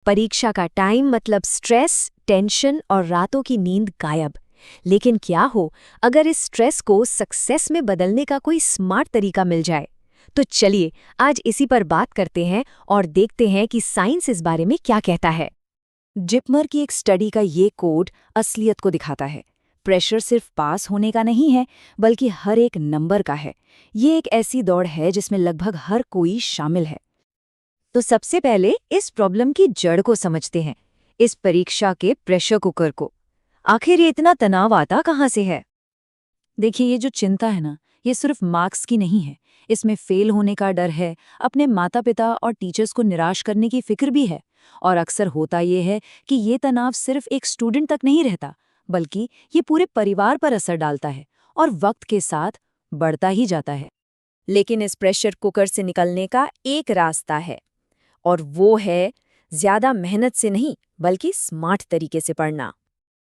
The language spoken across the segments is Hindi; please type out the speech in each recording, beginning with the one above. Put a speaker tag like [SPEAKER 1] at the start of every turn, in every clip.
[SPEAKER 1] परीक्षा का टाइम मतलब स्ट्रेस, टेंशन और रातों की नींद गायब। लेकिन क्या हो अगर इस स्ट्रेस को सक्सेस में बदलने का कोई स्मार्ट तरीका मिल जाए? तो चलिए आज इसी पर बात करते हैं और देखते हैं कि साइंस इस बारे में क्या कहता है। जिपमर की एक स्टडी का ये कोड असलियत को दिखाता है। प्रेशर सिर्फ पास होने का नहीं है, बल्कि हर एक नंबर का है। ये एक ऐसी दौड़ है जिसमें लगभग हर कोई शामिल है। तो सबसे पहले इस प्रॉब्लम की जड़ को समझते हैं, इस परीक्षा के प्रेशर कुकर को। आखिर ये इतना तनाव आता कहाँ से है? देखिए, ये जो चिंता है ना, ये सिर्फ मार्क्स की नहीं है। इसमें फेल होने का डर है, अपने माता पिता और टीचर्स को निराश करने की फिक्र भी है। और अक्सर होता ये है कि ये तनाव सिर्फ एक स्टूडेंट तक नहीं रहता, बल्कि ये पूरे परिवार पर असर डालता है और वक्त के साथ बढ़ता ही जाता है। लेकिन इस प्रेशर कुकर से निकलने का एक रास्ता है, और वो है ज्यादा मेहनत से नहीं, बल्कि स्मार्ट तरीके से पढ़ना।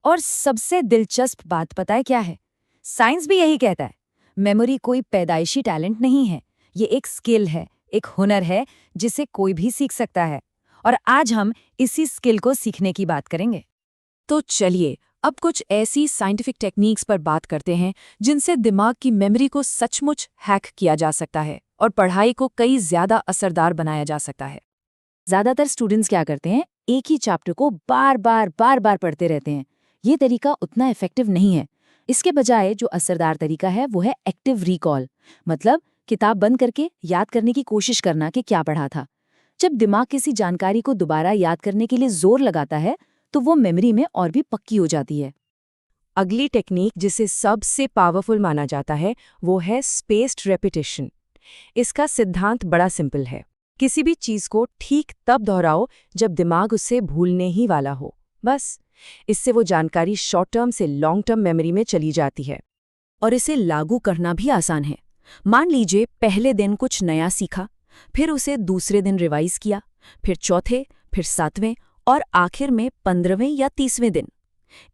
[SPEAKER 1] और सबसे दिलचस्प बात पता है क्या है? साइंस भी यही कहता है। मेमोरी कोई पैदाइशी टैलेंट नहीं है, ये एक स्किल है, एक हुनर है जिसे कोई भी सीख सकता है। और आज हम इसी स्किल को सीखने की बात करेंगे। तो चलिए अब कुछ ऐसी साइंटिफिक टेक्निक्स पर बात करते हैं जिनसे दिमाग की मेमोरी को सचमुच हैक किया जा सकता है और पढ़ाई को कई ज्यादा असरदार बनाया जा सकता है। ज्यादातर स्टूडेंट्स क्या करते हैं, एक ही चैप्टर को बार बार पढ़ते रहते हैं। ये तरीका उतना इफेक्टिव नहीं है। इसके बजाय जो असरदार तरीका है वो है एक्टिव रिकॉल, मतलब किताब बंद करके याद करने की कोशिश करना कि क्या पढ़ा था। जब दिमाग किसी जानकारी को दोबारा याद करने के लिए जोर लगाता है तो वो मेमोरी में और भी पक्की हो जाती है। अगली टेक्निक जिसे सबसे पावरफुल माना जाता है वो है स्पेस्ड रेपिटेशन। इसका सिद्धांत बड़ा सिंपल है। किसी भी चीज को ठीक तब दोहराओ जब दिमाग उसे भूलने ही वाला हो, बस। इससे वो जानकारी शॉर्ट टर्म से लॉन्ग टर्म मेमोरी में चली जाती है। और इसे लागू करना भी आसान है। मान लीजिए पहले दिन कुछ नया सीखा, फिर उसे दूसरे दिन रिवाइज किया, फिर चौथे, फिर 7वें और आखिर में 15वें या 30वें दिन।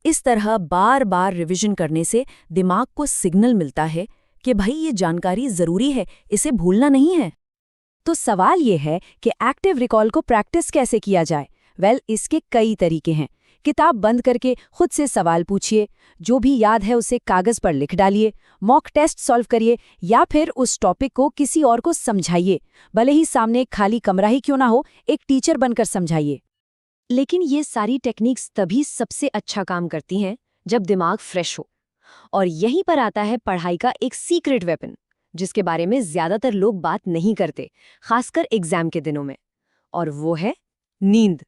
[SPEAKER 1] इस तरह बार बार रिवीजन करने से दिमाग को सिग्नल मिलता है कि भाई ये जानकारी जरूरी है, इसे भूलना नहीं है। तो सवाल ये है कि एक्टिव रिकॉल को प्रैक्टिस कैसे किया जाए? इसके कई तरीके हैं। किताब बंद करके खुद से सवाल पूछिए, जो भी याद है उसे कागज पर लिख डालिए, मॉक टेस्ट सॉल्व करिए, या फिर उस टॉपिक को किसी और को समझाइए। भले ही सामने एक खाली कमरा ही क्यों ना हो, एक टीचर बनकर समझाइए। लेकिन ये सारी टेक्निक्स तभी सबसे अच्छा काम करती हैं जब दिमाग फ्रेश हो। और यहीं पर आता है पढ़ाई का एक सीक्रेट वेपन, जिसके बारे में ज्यादातर लोग बात नहीं करते, खासकर एग्जाम के दिनों में। और वो है नींद।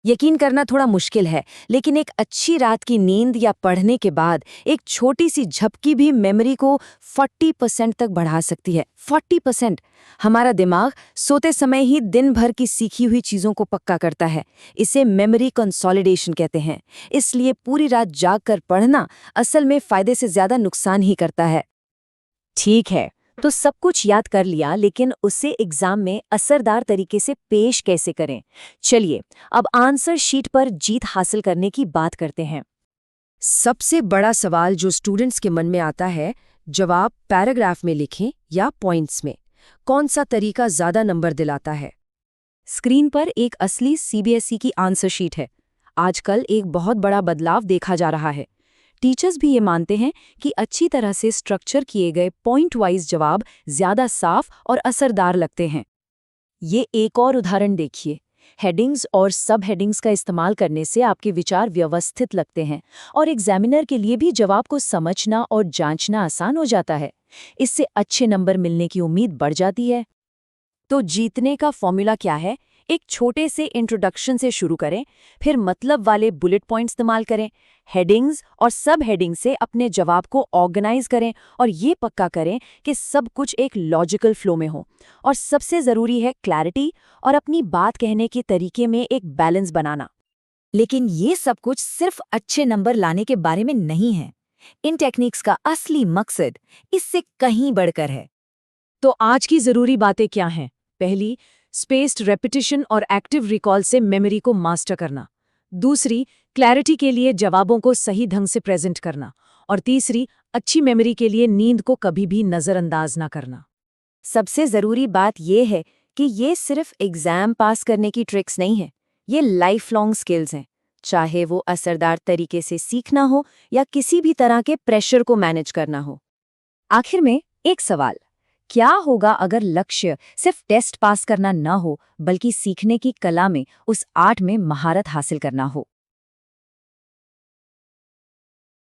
[SPEAKER 1] यकीन करना थोड़ा मुश्किल है, लेकिन एक अच्छी रात की नींद या पढ़ने के बाद एक छोटी सी झपकी भी मेमोरी को 40% तक बढ़ा सकती है। 40%! हमारा दिमाग सोते समय ही दिन भर की सीखी हुई चीजों को पक्का करता है। इसे मेमोरी कंसोलिडेशन कहते हैं। इसलिए पूरी रात जागकर पढ़ना असल में फायदे से ज्यादा नुकसान ही करता है। ठीक है, तो सब कुछ याद कर लिया, लेकिन उसे एग्जाम में असरदार तरीके से पेश कैसे करें? चलिए अब आंसर शीट पर जीत हासिल करने की बात करते हैं। सबसे बड़ा सवाल जो स्टूडेंट्स के मन में आता है, जवाब पैराग्राफ में लिखें या पॉइंट्स में। कौन सा तरीका ज्यादा नंबर दिलाता है? स्क्रीन पर एक असली सीबीएसई की आंसर शीट है। आजकल एक बहुत बड़ा बदलाव देखा जा रहा है। टीचर्स भी ये मानते हैं कि अच्छी तरह से स्ट्रक्चर किए गए पॉइंट वाइज जवाब ज्यादा साफ और असरदार लगते हैं। ये एक और उदाहरण देखिए। हेडिंग्स और सब हेडिंग्स का इस्तेमाल करने से आपके विचार व्यवस्थित लगते हैं और एग्जामिनर के लिए भी जवाब को समझना और जांचना आसान हो जाता है। इससे अच्छे नंबर मिलने की उम्मीद बढ़ जाती है। तो जीतने का फॉर्मूला क्या है? एक छोटे से इंट्रोडक्शन से शुरू करें, फिर मतलब वाले बुलेट पॉइंट इस्तेमाल करें, हेडिंग्स और सब हेडिंग से अपने जवाब को ऑर्गेनाइज करें और ये पक्का करें कि सब कुछ एक लॉजिकल फ्लो में हो। और सबसे ज़रूरी है क्लैरिटी और अपनी बात कहने के तरीके में एक बैलेंस बनाना। लेकिन ये सब कुछ सिर्फ अच्छे नंबर लाने के बारे में नहीं है। इन टेक्निक्स का असली मकसद इससे कहीं बढ़कर है। तो आज की ज़रूरी बातें क्या हैं? पहली, स्पेस्ड रेपिटिशन और एक्टिव रिकॉल से मेमोरी को मास्टर करना। दूसरी, क्लैरिटी के लिए जवाबों को सही ढंग से प्रेजेंट करना। और तीसरी, अच्छी मेमोरी के लिए नींद को कभी भी नज़रअंदाज ना करना। सबसे ज़रूरी बात यह है कि ये सिर्फ एग्जाम पास करने की ट्रिक्स नहीं है,
[SPEAKER 2] ये लाइफ लॉन्ग स्किल्स हैं, चाहे वो असरदार तरीके से सीखना हो या किसी भी तरह के प्रेशर को मैनेज करना हो।
[SPEAKER 1] आखिर में एक सवाल, क्या होगा अगर लक्ष्य सिर्फ टेस्ट पास करना न हो बल्कि सीखने की कला में, उस आर्ट में महारत हासिल करना हो?